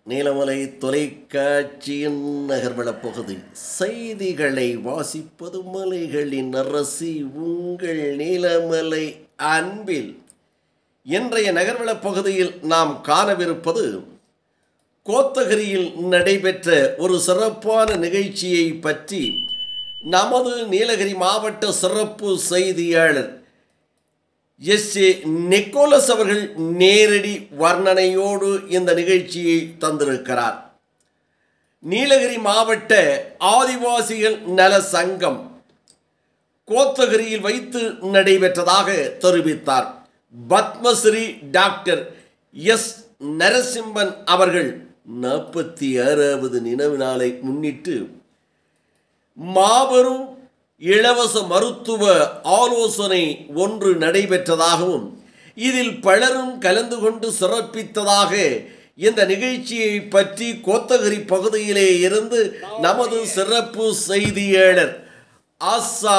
நீலமலை தொலைக்காட்சியின் நகர்வளப் பகுதி செய்திகளை வாசிப்பது மலைகளின் அரசி உங்கள் நீலமலை அன்பில். இன்றைய நகர்வளப் பகுதியில் நாம் காணவிருப்பது கோத்தகிரியில் நடைபெற்ற ஒரு சிறப்பான நிகழ்ச்சியை பற்றி நமது நீலகிரி மாவட்ட சிறப்பு செய்தியாளர் எஸ்.ஏ. நிக்கோலஸ் அவர்கள் நேரடி வர்ணனையோடு இந்த நிகழ்ச்சியை தந்திருக்கிறார். நீலகிரி மாவட்ட ஆதிவாசிகள் நல சங்கம் கோத்தகிரியில் வைத்து நடைபெற்றதாக தெரிவித்தார். Padmashri doctor S. நரசிம்மன் அவர்கள் 46வது நினைவு நாளை முன்னிட்டு மாபெரும் இலவச மருத்துவ ஆலோசனை ஒன்று நடைபெற்றதாகவும் இதில் பலரும் கலந்து கொண்டு சிறப்பித்ததாக இந்த நிகழ்ச்சியை பற்றி கோத்தகிரி பகுதியிலே இருந்து நமது சிறப்பு செய்தியாளர் ஆசா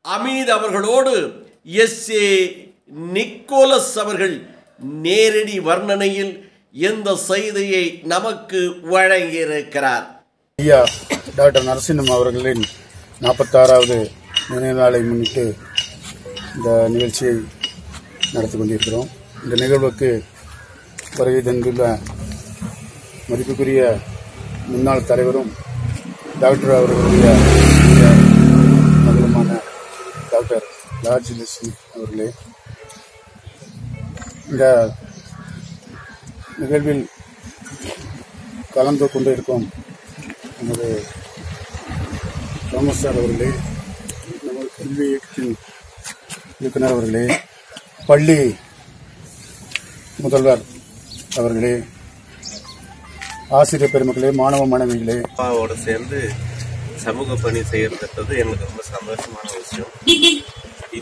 அமீத் அவர்களோடு எஸ்.ஏ. நிக்கோலஸ் அவர்கள் நேரடி வர்ணனையில் இந்த செய்தியை நமக்கு வழங்கியிருக்கிறார். ஐயா டாக்டர் நரசிம்மன் அவர்களின் 46வது நினைவு நாளை முன்னிட்டு இந்த நிகழ்ச்சியை நடத்தி கொண்டிருக்கிறோம். இந்த நிகழ்வுக்கு வருகை தந்துள்ள மதிப்புக்குரிய முன்னாள் தலைவரும் டாக்டர் அவர்களுடைய மகளுமான டாக்டர் ராஜலட்சுமி அவர்களே, இந்த நிகழ்வில் கலந்து கொண்டிருக்கும் நமது தோமஸ் சார் அவர்களே, நமது கல்வி இயக்கத்தின் இயக்குனர் அவர்களே, பள்ளி முதல்வர் அவர்களே, ஆசிரியர் பெருமக்களே, மாணவ மாணவிகளே, அப்பாவோடு சேர்ந்து சமூக பணி செய்யறது எனக்கு ரொம்ப சந்தோஷமான விஷயம்.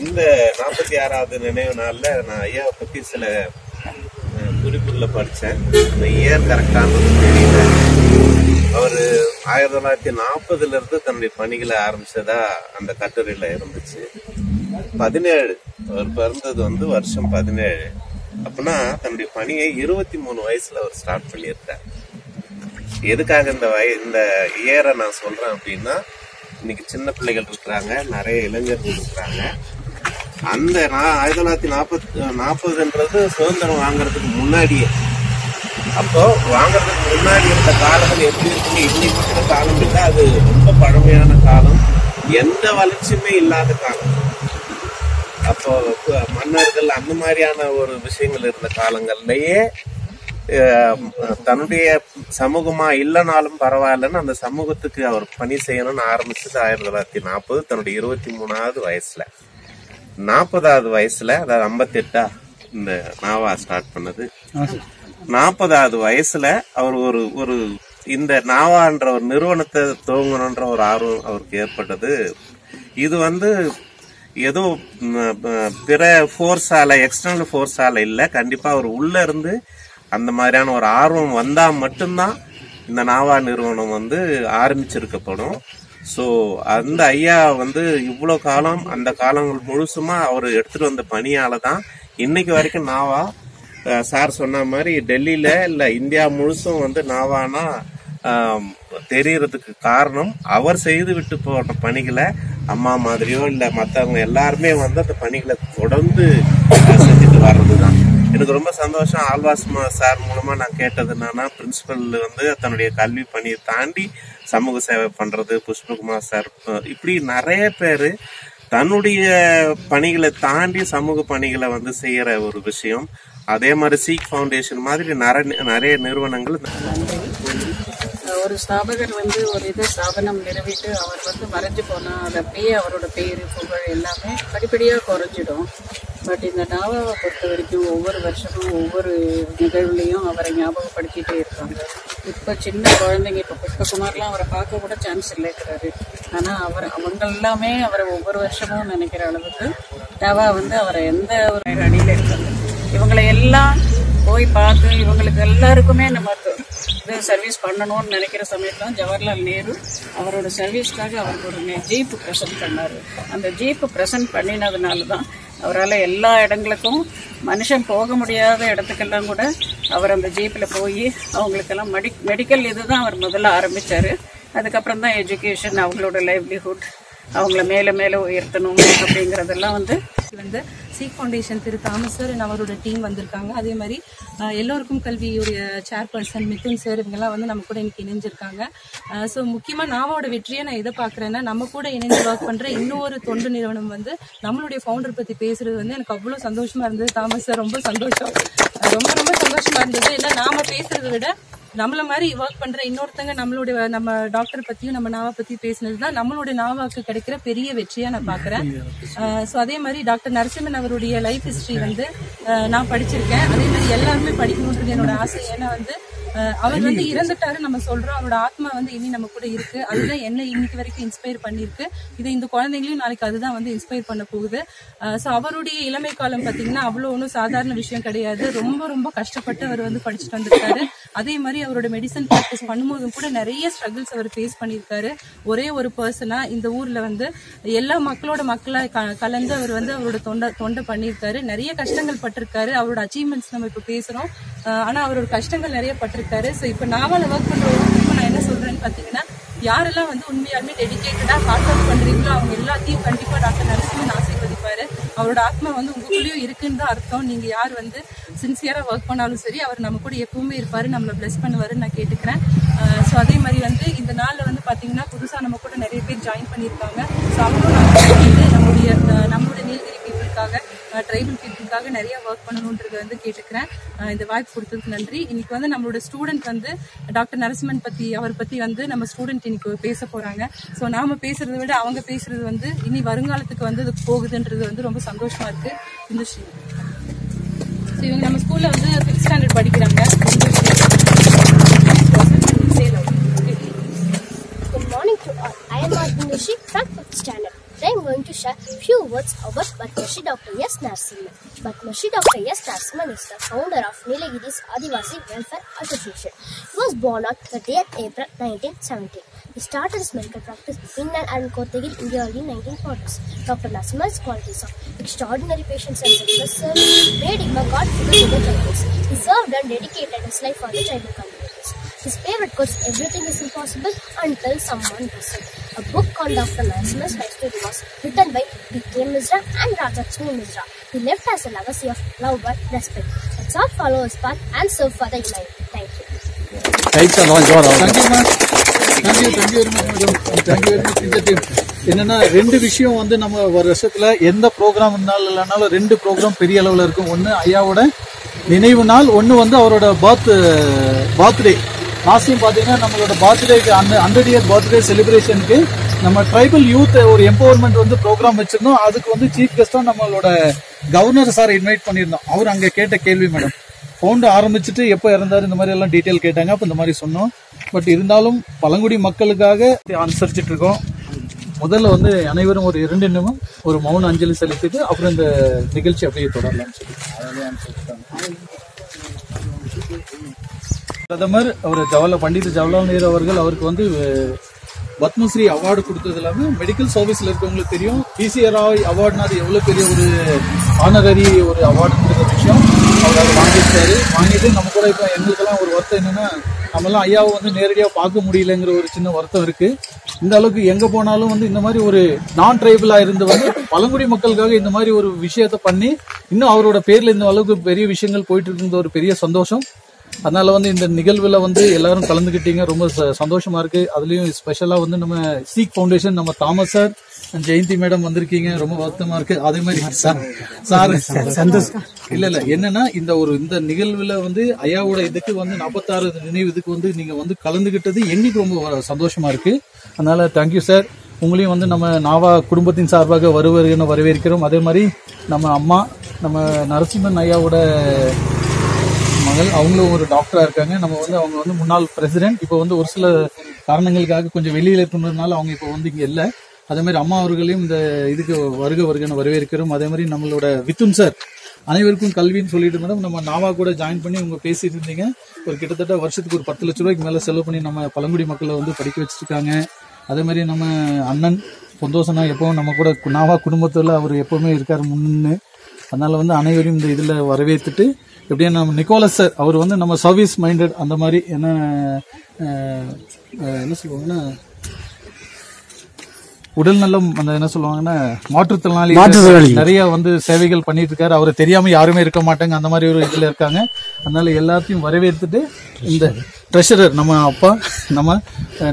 இந்த 46வது நினைவு நாளில் நான் ஐயாவை பற்றி சில குறிப்புகளை படித்தேன். அந்த இயர் கரெக்டானது தெரியல. அவர் 1940 தன்னுடைய பணிகளை ஆரம்பிச்சதா அந்த கட்டுரையில இருந்துச்சு. 17 அவர் பிறந்தது வருஷம் 17. அப்படின்னா தன்னுடைய பணியை 23 வயசுல அவர் ஸ்டார்ட் பண்ணியிருக்கார். எதுக்காக இந்த இயரை நான் சொல்றேன் அப்படின்னா, இன்னைக்கு சின்ன பிள்ளைகள் இருக்கிறாங்க, நிறைய இளைஞர்கள் இருக்கிறாங்க. அந்த 1940ன்றது சுதந்திரம் வாங்கறதுக்கு முன்னாடியே, அப்போ வாங்கறதுக்கு முன்னாடி இருந்த காலங்கள் எப்படி இருக்கு, இன்னைக்கு இருக்கிற காலம் இல்லை. அது ரொம்ப பழமையான காலம், எந்த வளர்ச்சியுமே இல்லாத காலம். அப்போ மன்னர்கள் அந்த மாதிரியான ஒரு விஷயங்கள் இருந்த காலங்கள்லயே தன்னுடைய சமூகமா இல்லைனாலும் பரவாயில்லன்னு அந்த சமூகத்துக்கு அவர் பணி செய்யணும்னு ஆரம்பிச்சது 1940, தன்னுடைய 23வது வயசுல. 40வது வயசுல, அதாவது 58 இந்த நாவா ஸ்டார்ட் பண்ணது. 40வது வயசுல அவர் ஒரு இந்த நாவான்ற ஒரு நிறுவனத்தை துவங்கணுன்ற ஒரு ஆர்வம் அவருக்கு ஏற்பட்டது. இது ஏதோ பிற போர்ஸால, எக்ஸ்டர்னல் போர்ஸால இல்ல, கண்டிப்பா அவர் உள்ள இருந்து அந்த மாதிரியான ஒரு ஆர்வம் வந்தா மட்டும்தான் இந்த நாவா நிறுவனம் ஆரம்பிச்சிருக்கப்படும். ஸோ அந்த ஐயா இவ்வளோ காலம், அந்த காலங்கள் முழுசுமா அவர் எடுத்துட்டு வந்த பணியால தான் இன்னைக்கு வரைக்கும் நாவா, சார் சொன்ன மாதிரி டெல்லியில இல்ல இந்தியா முழுசும் நாவானா தெரியறதுக்கு காரணம் அவர் செய்து விட்டு போன பணிகளை அம்மா மாதிரியோ இல்ல மற்றவங்க எல்லாருமே அந்த பணிகளை தொடர்ந்து செஞ்சுட்டு வர்றதுதான். எனக்கு ரொம்ப சந்தோஷம். ஆல்வாஸ் சார் மூலமா நான் கேட்டது என்னன்னா, பிரின்சிபல் தன்னுடைய கல்வி பணியை தாண்டி சமூக சேவை பண்றது, புஷ்பகுமார் சார், இப்படி நிறைய பேரு தன்னுடைய பணிகளை தாண்டி சமூக பணிகளை செய்யற ஒரு விஷயம். அதே மாதிரி சீக் ஃபவுண்டேஷன் மாதிரி நிறைய நிறுவனங்கள். ஒரு ஸ்தாபகர் ஒரு ஸ்தாபனம் நிறுவிட்டு அவர் மறைஞ்சு போனா அது அப்படியே அவரோட பேரு புகழ் எல்லாமே படிப்படியா குறைஞ்சிடும். பட் இந்த நாவாவை பொறுத்த வரைக்கும் ஒவ்வொரு வருஷமும் ஒவ்வொரு நிகழ்வுலையும் அவரை ஞாபகப்படுத்திட்டே இருக்காங்க. இப்ப சின்ன குழந்தைங்க, இப்ப புஷ்பகுமார்லாம் அவரை பார்க்க கூட சான்ஸ் இல்லைங்கிறாரு. ஆனா அவங்க எல்லாமே அவரை ஒவ்வொரு வருஷமும் நினைக்கிற அளவுக்கு நாவா அவரை எந்த ஒரு அடியில இருக்காங்க. இவங்களை எல்லாம் போய் பார்த்து இவங்களுக்கு எல்லாருக்குமே நம்ம சர்வீஸ் பண்ணணும்னு நினைக்கிற சமயத்துல ஜவஹர்லால் நேரு அவரோட சர்வீஸ்க்காக அவருக்கு ஒரு ஜீப் ப்ரெசென்ட் பண்ணாரு. அந்த ஜீப் ப்ரெசென்ட் பண்ணினதுனால தான் அவரால் எல்லா இடங்களுக்கும் மனுஷன் போக முடியாத இடத்துக்கெல்லாம் கூட அவர் அந்த ஜீப்பில் போய் அவங்களுக்கெல்லாம் மெடிக்கல் இதுதான் அவர் முதல்ல ஆரம்பித்தார். அதுக்கப்புறம் தான் எஜுகேஷன், அவங்களோட லைவ்லிஹுட், அவங்கள மேலே மேலே உயர்த்தணும் அப்படிங்கிறதெல்லாம் வந்து சீக் ஃபவுண்டேஷன் திரு தாமஸ் சார் அவரோட டீம் வந்திருக்காங்க. அதே மாதிரி எல்லோருக்கும் கல்வியுடைய சேர்பர்சன் மிதுன் சார் இவங்கெல்லாம் வந்து நம்ம கூட இன்னைக்கு இணைஞ்சிருக்காங்க. ஸோ முக்கியமாக நாவோட வெற்றியை நான் எதை பார்க்குறேன்னா, நம்ம கூட இணைந்து ஒர்க் பண்ணுற இன்னொரு தொண்டு நிறுவனம் வந்து நம்மளுடைய ஃபவுண்டர் பற்றி பேசுறது வந்து எனக்கு அவ்வளோ சந்தோஷமா இருந்தது. தாமஸ் சார் ரொம்ப சந்தோஷம், ரொம்ப ரொம்ப சந்தோஷமா இருந்தது. இல்லை நாம பேசுறதை விட நம்மள மாதிரி ஒர்க் பண்ற இன்னொருத்தங்க நம்ம டாக்டர் பத்தியும் நம்ம நாவா பத்தி பேசினதுதான் நம்மளுடைய நாவாக்கு கிடைக்கிற பெரிய வெற்றியா நான் பாக்குறேன். ஸோ அதே மாதிரி டாக்டர் நரசிம்மன் அவருடைய லைஃப் ஹிஸ்டரி வந்து நான் படிச்சிருக்கேன். அதே மாதிரி எல்லாருமே படிக்கணுன்றது என்னோட ஆசை. ஏன்னா வந்து அவர் வந்து இறந்துட்டாரு நம்ம சொல்றோம், அவரோட ஆத்மா வந்து இனி நம்ம கூட இருக்கு. அதுதான் என்ன இன்னைக்கு வரைக்கும் இன்ஸ்பயர் பண்ணிருக்கு. இது இந்த குழந்தைங்களையும் நாளைக்கு அதுதான் வந்து இன்ஸ்பயர் பண்ண போகுது. ஸோ அவருடைய இளமை காலம் பார்த்தீங்கன்னா அவ்வளோ ஒன்றும் சாதாரண விஷயம் கிடையாது. ரொம்ப ரொம்ப கஷ்டப்பட்டு அவர் வந்து படிச்சுட்டு வந்திருக்காரு. அதே மாதிரி அவரோட மெடிசன் ப்ராக்டிஸ் பண்ணும்போதும் கூட நிறைய ஸ்ட்ரகிள்ஸ் அவர் ஃபேஸ் பண்ணியிருக்காரு. ஒரே ஒரு பர்சனா இந்த ஊர்ல வந்து எல்லா மக்களா கலந்து அவர் வந்து அவரோட தொண்டை பண்ணியிருக்காரு. நிறைய கஷ்டங்கள் பட்டிருக்காரு. அவரோட அச்சீவ்மெண்ட்ஸ் நம்ம இப்போ பேசுறோம், ஆனா அவரோட கஷ்டங்கள் நிறைய பட்டிருக்காரு. ஸோ இப்போ நாவால ஒர்க் பண்றவங்க நான் என்ன சொல்றேன்னு பாத்தீங்கன்னா, யாரெல்லாம் வந்து உண்மையாலுமே டெடிகேட்டடா ஹார்ட் ஒர்க் பண்றீங்களோ அவங்க எல்லாத்தையும் கண்டிப்பா டாக்டர் நரசிம்மன் ஆசீர்வதிப்பாரு. அவரோட ஆத்மா வந்து உங்களுக்குள்ளேயும் இருக்குன்னு தான் அர்த்தம். நீங்க யார் வந்து சின்சியரா ஒர்க் பண்ணாலும் சரி, அவர் நம்ம கூட எப்பவுமே இருப்பாரு, நம்மளை பிளஸ் பண்ணுவாருன்னு நான் கேட்டுக்கிறேன். ஸோ அதே மாதிரி வந்து இந்த நாள்ல வந்து பாத்தீங்கன்னா புதுசா நம்ம கூட நிறைய பேர் ஜாயின் பண்ணியிருக்காங்க. ஸோ அவங்களும் நம்மளுடைய நீலகிரி பீப்புளுக்காக, ட்ரைபல் பீப்புளுக்காக நிறைய ஒர்க் பண்ணணுன்றது வந்து கேட்டுக்கிறேன். இந்த வாய்ப்பு கொடுத்ததுக்கு நன்றி. இன்னைக்கு வந்து நம்மளோட ஸ்டூடெண்ட் வந்து டாக்டர் நரசிம்மன் அவர் பத்தி வந்து நம்ம ஸ்டூடெண்ட் இன்னைக்கு பேச போறாங்க. ஸோ நாம பேசுறதை விட அவங்க பேசுறது வந்து இனி வருங்காலத்துக்கு வந்து அது போகுதுன்றது வந்து ரொம்ப சந்தோஷமா இருக்கு. இந்துஸ்ரீ இவங்க நம்ம ஸ்கூல்ல வந்து 5th ஸ்டாண்டர்ட் படிக்கிறாங்க. Good morning to all. I am Industry from 5th standard. Today I am going to share few words about Padmashri Dr. S. Narasimhan. Padmashri Dr. S. Narasimhan is the founder of Nilagiri's Adivasi Welfare Association. He was born on 30th April 1917. He started his medical practice in and Kotagiri in the early 1940s. Dr. Narasimhan's qualities of extraordinary patience and selfless service made him a god figure to the tribals. He served and dedicated his life for the tribal communities. His favorite quote, "Everything is impossible until someone does it." A book on Dr. Narasimhan's life story was written by P.K. Misra and Rajachmi Misra. He left as a legacy of love and respect. Let's all follow his path and serve for the humanity. Thank you. என்னன்னா 2 விஷயம் வந்து நம்ம ஒரு வருஷத்துல எந்த program இல்லைனாலும் 2 program பெரிய அளவுல இருக்கும். ஒன்னு ஐயாவோட நினைவு நாள், ஒன்னு வந்து அவரோட பர்த்டே. லாஸ்ட் டைம் பாத்தீங்கன்னா நம்மளோட பர்த்டேக்கு 100 இயர் பர்த்டே செலிப்ரேஷனுக்கு நம்ம ட்ரைபல் யூத் ஒரு எம்பவர்மெண்ட் வந்து ப்ரோக்ராம் வச்சிருந்தோம். அதுக்கு வந்து சீஃப் கெஸ்டா நம்மளோட கவர்னர் சார் இன்வைட் பண்ணியிருந்தோம். அவர் அங்க கேட்ட கேள்வி, மேடம் ஃபவுண்ட் ஆரம்பிச்சுட்டு எப்போ இறந்தாரு இந்த மாதிரி எல்லாம் டீட்டெயில் கேட்டாங்க. அப்போ இந்த மாதிரி சொன்னோம். பட் இருந்தாலும் பழங்குடி மக்களுக்காக அனுசரிச்சுட்டு இருக்கோம். முதல்ல வந்து அனைவரும் ஒரு 2 நிமிடம் ஒரு மௌன அஞ்சலி செலுத்திட்டு அப்புறம் இந்த நிகழ்ச்சி அப்படியே தொடரலாம் சொல்லி பிரதமர் அவர் பண்டித ஜவஹர்லால் நேரு அவர்கள் அவருக்கு வந்து பத்மஸ்ரீ அவார்டு கொடுத்தது இல்லாம மெடிக்கல் சர்வீஸ்ல இருக்கவங்களுக்கு தெரியும். பிசிஆர் அவார்டுனா அது எவ்வளவு பெரிய ஒரு ஆனரரி ஒரு அவார்டுங்கிற விஷயம். அவர் அதை வாங்கிட்டு நம்ம கூட இப்ப எங்களுக்கெல்லாம் ஒரு வருத்தம் என்னன்னா, நம்மெல்லாம் ஐயாவை வந்து நேரடியாக பார்க்க முடியலங்கிற ஒரு சின்ன வருத்தம் இருக்கு. இந்த அளவுக்கு எங்க போனாலும் வந்து இந்த மாதிரி ஒரு நான் ட்ரைபிளா இருந்து வந்து பழங்குடி மக்களுக்காக இந்த மாதிரி ஒரு விஷயத்த பண்ணி இன்னும் அவரோட பேர்ல இந்த அளவுக்கு பெரிய விஷயங்கள் போயிட்டு இருக்கிறது ஒரு பெரிய சந்தோஷம். அதனால வந்து இந்த நிகழ்வுல வந்து எல்லாரும் கலந்துக்கிட்டீங்க, ரொம்ப சந்தோஷமா இருக்கு. அதுலயும் ஸ்பெஷலா வந்து நம்ம சீக் ஃபவுண்டேஷன் நம்ம தாமஸ் சார், ஜெயந்தி மேடம் வந்திருக்கீங்க, ரொம்ப வருத்தமா இருக்கு. அதே மாதிரி சார் இல்ல என்னன்னா இந்த நிகழ்வுல வந்து ஐயாவோட இதுக்கு வந்து 46 நினைவு இதுக்கு வந்து நீங்க வந்து கலந்துகிட்டது எங்களுக்கு ரொம்ப சந்தோஷமா இருக்கு. அதனால தேங்க்யூ சார். உங்களையும் வந்து நம்ம நாவா குடும்பத்தின் சார்பாக வரவேற்கிறோம். அதே மாதிரி நம்ம அம்மா நம்ம நரசிம்மன் ஐயாவோட மகள், அவங்களும் ஒரு டாக்டரா இருக்காங்க. அவங்க வந்து முன்னாள் பிரசிடென்ட். இப்போ வந்து ஒரு சில காரணங்களுக்காக கொஞ்சம் வெளியில இருந்ததுனால அவங்க இப்போ வந்து இங்க இல்ல. அதே மாதிரி அம்மா அவர்களையும் இந்த இதுக்கு வருகன்னு வரவேற்கிறோம். அதே மாதிரி நம்மளோட வித்துன் சார், அனைவருக்கும் கல்வின்னு சொல்லிட்டு மேடம் நம்ம நாவா கூட ஜாயின் பண்ணி அவங்க பேசிட்டு இருந்தீங்க. ஒரு கிட்டத்தட்ட வருஷத்துக்கு ஒரு 10 லட்ச ரூபாய்க்கு மேல செலவு பண்ணி நம்ம பழங்குடி மக்களை வந்து படிக்க வச்சிருக்காங்க. அதே மாதிரி நம்ம அண்ணன் பொந்தோசனா எப்பவும் நம்ம கூட நாவா குடும்பத்துல அவர் எப்பவுமே இருக்காரு முன்னு. அதனால வந்து அனைவரையும் இந்த இதில் வரவேற்றுட்டு எப்படின்னா நம்ம நிக்கோலஸ் சார் அவர் வந்து நம்ம சர்வீஸ் மைண்டட் அந்த மாதிரி என்ன சொல்லுவாங்கன்னா உடல் நலம் அந்த என்ன சொல்லுவாங்கன்னா மாற்றுத்திறனாளி நிறைய வந்து சேவைகள் பண்ணிட்டு இருக்காரு. அவரை தெரியாம யாருமே இருக்க மாட்டாங்க, அந்த மாதிரி ஒரு இதுல இருக்காங்க. அதனால எல்லாத்தையும் வரவேற்றுட்டு இந்த ட்ரெஷரர் நம்ம அப்பா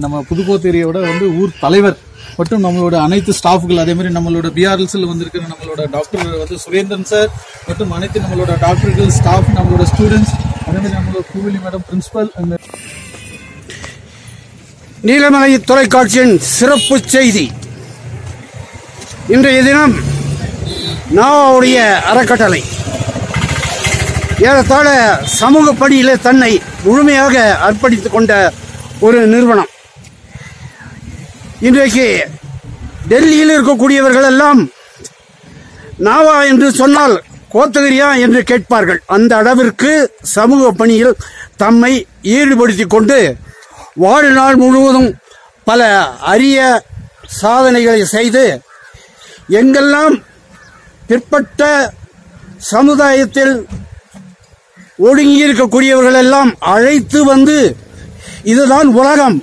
நம்ம புதுக்கோத்தேரியோட வந்து ஊர் தலைவர் மற்றும் நம்மளோட அனைத்து ஸ்டாஃப்கள், அதே மாதிரி நம்மளோட பிஆர்எல்ஸ்ல வந்திருக்கிற நம்மளோட டாக்டர் வந்து சுரேந்திரன் சார் மற்றும் அனைத்து நம்மளோட டாக்டர்கள், ஸ்டாஃப், நம்மளோட ஸ்டூடெண்ட்ஸ், அதே மாதிரி நம்மளோட பூவிலி மேடம் பிரின்சிபல். அந்த நீலமலை தொலைக்காட்சியின் சிறப்பு செய்தி. இன்றைய தினம் நாவாவுடைய அறக்கட்டளை ஏறத்தாழ சமூக பணியிலே தன்னை முழுமையாக அர்ப்பணித்துக் கொண்ட ஒரு நிறுவனம். இன்றைக்கு டெல்லியில் இருக்கக்கூடியவர்கள் எல்லாம் நாவா என்று சொன்னால் கோத்தகிரியா என்று கேட்பார்கள். அந்த அளவிற்கு சமூக பணியில் தம்மை ஈடுபடுத்திக் கொண்டு வாழ்நாள் முழுவதும் பல அரிய சாதனைகளை செய்து எங்கெல்லாம் பிற்பட்ட சமுதாயத்தில் ஒடுங்கியிருக்கக்கூடியவர்கள் எல்லாம் அழைத்து வந்து இதுதான் உலகம்,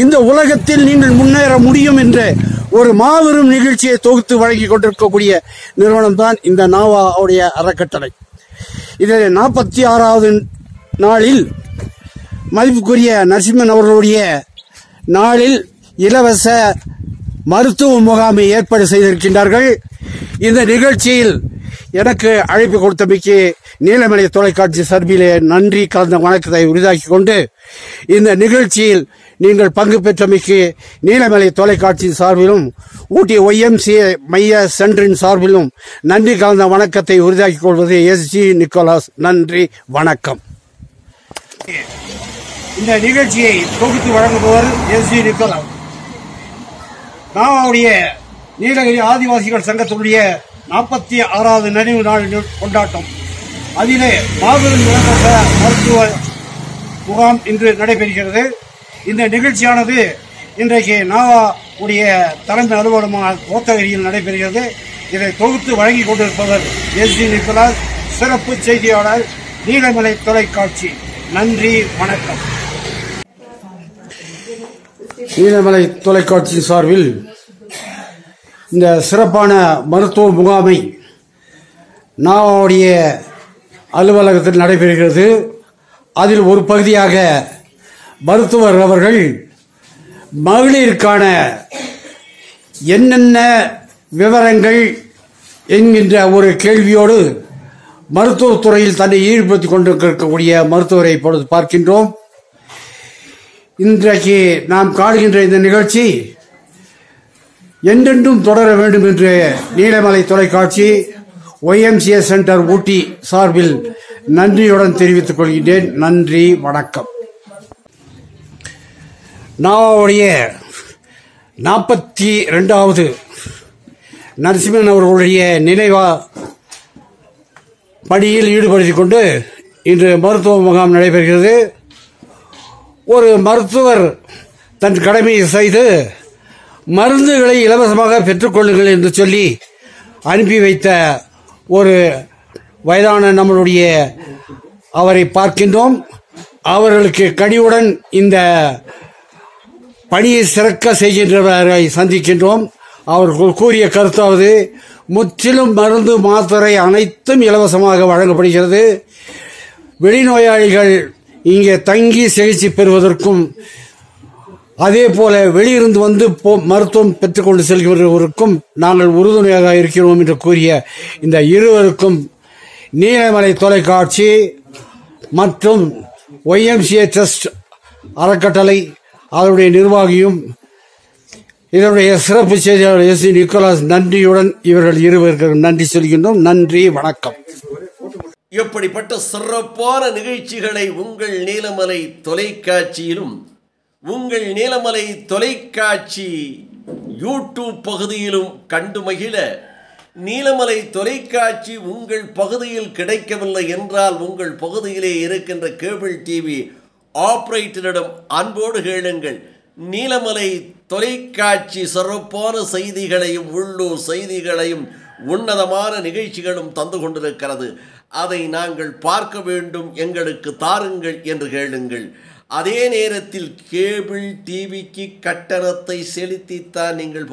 இந்த உலகத்தில் நீங்கள் முன்னேற முடியும் என்ற ஒரு மாபெரும் நிகழ்ச்சியை தொகுத்து வழங்கி கொண்டிருக்கக்கூடிய நிறுவனம் தான் இந்த நாவாவுடைய அறக்கட்டளை. இதில் 46வது நாளில் மதிப்புக்குரிய நரசிம்மன் அவர்களுடைய நாளில் இலவச மருத்துவ முகாமை ஏற்பாடு செய்திருக்கின்றார்கள். இந்த நிகழ்ச்சியில் எனக்கு அழைப்பு கொடுத்தமைக்கு நீலமலை தொலைக்காட்சி சார்பிலே நன்றி கலந்த வணக்கத்தை உரிதாக்கி கொண்டு, இந்த நிகழ்ச்சியில் நீங்கள் பங்கு பெற்றமைக்கு நீலமலை தொலைக்காட்சி சார்பிலும் ஊட்டி YMCA மைய சென்டரின் சார்பிலும் நன்றி கலந்த வணக்கத்தை உரிதாக்கிக் கொள்வது SG நிக்கோலாஸ். நன்றி, வணக்கம். இந்த நிகழ்ச்சியை தொகுத்து வழங்குபவர் SG நிக்கோலாஸ். நாவாவுடைய நீலகிரி ஆதிவாசிகள் சங்கத்தினுடைய 46வது நினைவு நாள் கொண்டாட்டம். அதிலே மாபெரும் இலவச மருத்துவ முகாம் இன்று நடைபெறுகிறது. இந்த நிகழ்ச்சியானது இன்றைக்கு நாவாவுடைய தலைமை அலுவலகமான கோத்தகிரியில் நடைபெறுகிறது. இதை தொகுத்து வழங்கிக் கொண்டிருப்பவர் SG நிக்கோலாஸ், சிறப்பு செய்தியாளர், நீலமலை தொலைக்காட்சி. நன்றி, வணக்கம். நீலமலை தொலைக்காட்சி சார்பில் இந்த சிறப்பான மருத்துவ முகாமை நாவாவுடைய அலுவலகத்தில் நடைபெறுகிறது. அதில் ஒரு பகுதியாக மருத்துவர் அவர்கள் மகளிருக்கான என்னென்ன விவரங்கள் என்கின்ற ஒரு கேள்வியோடு மருத்துவத்துறையில் தன்னை ஈடுபடுத்திக் கொண்டிருக்கக்கூடிய மருத்துவரை இப்பொழுது பார்க்கின்றோம். இன்றைக்கு நாம் காணுகின்ற இந்த நிகழ்ச்சி என்றென்றும் தொடர வேண்டும் என்று நீலமலை தொலைக்காட்சி YMCA சென்டர் ஊட்டி சார்பில் நன்றியுடன் தெரிவித்துக் கொள்கின்றேன். நன்றி, வணக்கம். நாவாவுடைய 42வது நரசிம்மன் அவர்களுடைய நினைவா பணியில் ஈடுபடுத்திக் கொண்டு இன்று மருத்துவ முகாம் நடைபெறுகிறது. ஒரு மருத்துவர் தன் கடமையை செய்து மருந்துகளை இலவசமாக பெற்றுக்கொள்ளுங்கள் என்று சொல்லி அனுப்பி வைத்த ஒரு வயதான நம்மளுடைய அவரை பார்க்கின்றோம். அவர்களுக்கு கனிவுடன் இந்த பணியை சிறக்க செய்கின்றவரை சந்திக்கின்றோம். அவர்கள் கூறிய கருத்தாவது, முற்றிலும் மருந்து மாத்திரை அனைத்தும் இலவசமாக வழங்கப்படுகிறது. வெளிநோயாளிகள் இங்கே தங்கி சிகிச்சை பெறுவதற்கும் அதே போல வெளியிருந்து வந்து மருத்துவம் பெற்றுக்கொண்டு செல்கிறவருக்கும் நாங்கள் உறுதுணையாக இருக்கிறோம் என்று கூறிய இந்த இருவருக்கும் நீலமலை தொலைக்காட்சி மற்றும் YMCA ட்ரஸ்ட் அறக்கட்டளை அதனுடைய நிர்வாகியும் இதனுடைய சிறப்பு செய்தியாளர் SG நிக்கோலாஸ் நன்றியுடன் இவர்கள் இருவருக்கு நன்றி சொல்கின்றோம். நன்றி, வணக்கம். எப்படிப்பட்ட சிறப்பான நிகழ்ச்சிகளை உங்கள் நீலமலை தொலைக்காட்சியிலும் உங்கள் நீலமலை தொலைக்காட்சி யூடியூப் பகுதியிலும் கண்டு மகிழ, நீலமலை தொலைக்காட்சி உங்கள் பகுதியில் கிடைக்கவில்லை என்றால் உங்கள் பகுதியிலே இருக்கின்ற கேபிள் டிவி ஆபரேட்டரிடம் அன்போடு கேளுங்கள். நீலமலை தொலைக்காட்சி சிறப்பான செய்திகளையும் உள்ளூர் செய்திகளையும் உன்னதமான நிகழ்ச்சிகளும் தந்து கொண்டிருக்கிறது. அதை நாங்கள் பார்க்க வேண்டும், எங்களுக்கு தாருங்கள் என்று கேளுங்கள். அதே நேரத்தில் கேபிள் டிவிக்கு கட்டணத்தை செலுத்தித்தான் நீங்கள்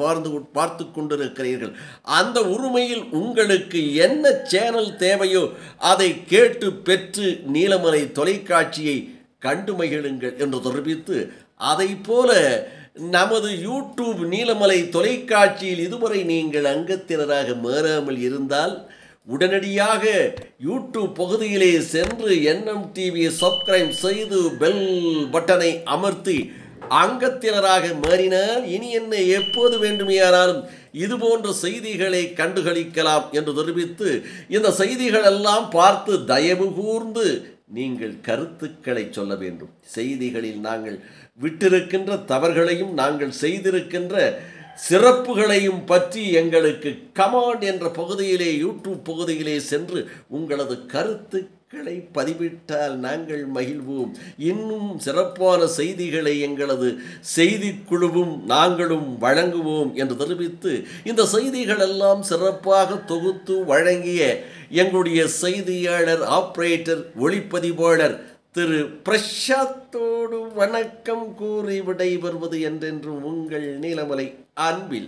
பார்த்து கொண்டிருக்கிறீர்கள். அந்த உரிமையில் உங்களுக்கு என்ன சேனல் தேவையோ அதை கேட்டு பெற்று நீலமலை தொலைக்காட்சியை கண்டு மகிழுங்கள் என்று தெரிவித்து, அதை போல நமது யூடியூப் நீலமலை தொலைக்காட்சியில் இதுவரை நீங்கள் அங்கத்தினராக மாறாமல் இருந்தால் உடனடியாக யூடியூப் பகுதியிலே சென்று என்எம் டிவியை சப்ஸ்கிரைப் செய்து பெல் பட்டனை அமர்த்தி அங்கத்தினராக மாறினால் இனி என்ன எப்போது வேண்டுமையானாலும் இதுபோன்ற செய்திகளை கண்டுகளிக்கலாம் என்று தெரிவித்து, இந்த செய்திகள் எல்லாம் பார்த்து தயவு கூர்ந்து நீங்கள் கருத்துக்களை சொல்ல வேண்டும். செய்திகளில் நாங்கள் விட்டிருக்கின்ற தவறுகளையும் நாங்கள் செய்திருக்கின்ற சிறப்புகளையும் பற்றி எங்களுக்கு கமெண்ட் என்ற பகுதியிலே யூடியூப் பகுதியிலே சென்று உங்களது கருத்துக்களை பதிவிட்டால் நாங்கள் மகிழ்வோம். இன்னும் சிறப்பான செய்திகளை எங்களது செய்திக்குழுவும் நாங்களும் வழங்குவோம் என்று தெரிவித்து, இந்த செய்திகள் எல்லாம் சிறப்பாக தொகுத்து வழங்கிய எங்களுடைய செய்தியாளர், ஆபரேட்டர், ஒளிப்பதிவாளர் திரு பிரசாத்தோடு வணக்கம் கூறி விடைபெறுவது என்றென்றும் உங்கள் நீலமலை அன்பில்